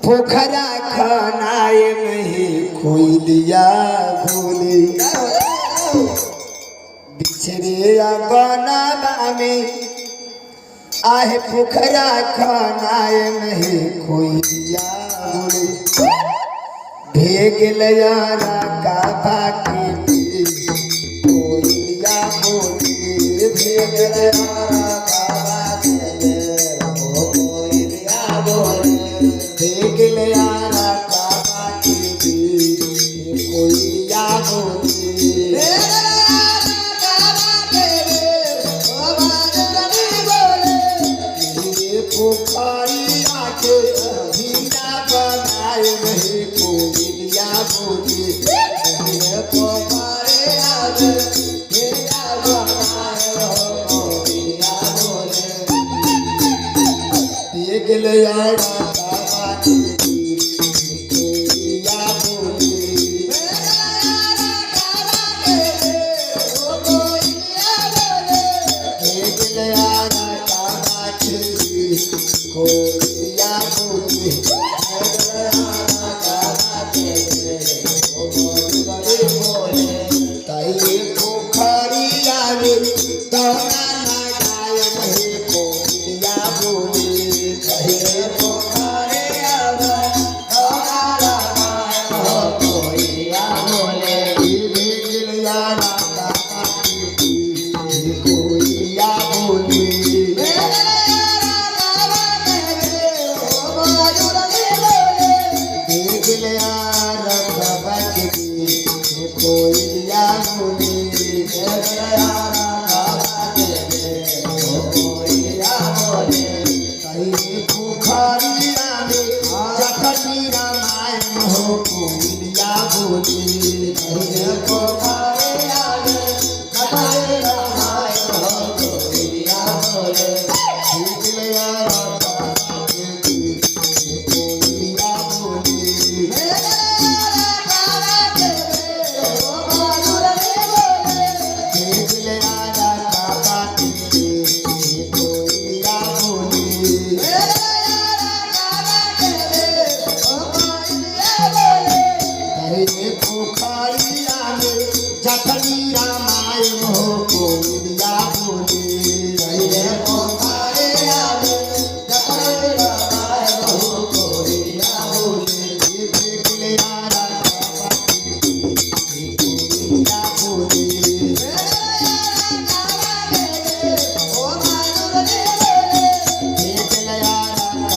पोखरा खनाए में कोयलिया भोले बिछड़े अगना में आहे पोखरा खनाए में कोयलिया भोले भेग लयारा का बाकी कोयलिया भोले भेग लयारा का बाकी कोयलिया भोले भेग लयारा का बाकी कोयलिया भोले पोखरिया के भीना बनाए नहीं कोयलिया भोले पोखरिया के भीना बनाए कोयलिया भोले देख ले यारा बाबाजी कोयलिया भोले देख ले यारा बाबाजी कोयलिया भोले ताई पोखरिया में तोरा लगाए नहीं कोयलिया भोले ताई पोखरिया में तोरा लगाए कोयलिया भोले भेग यारा का कोयलिया भोले कोयलिया भोले कोयलिया भोले कहीं पोखरिया में जखनी रामायण हो कोयलिया भोले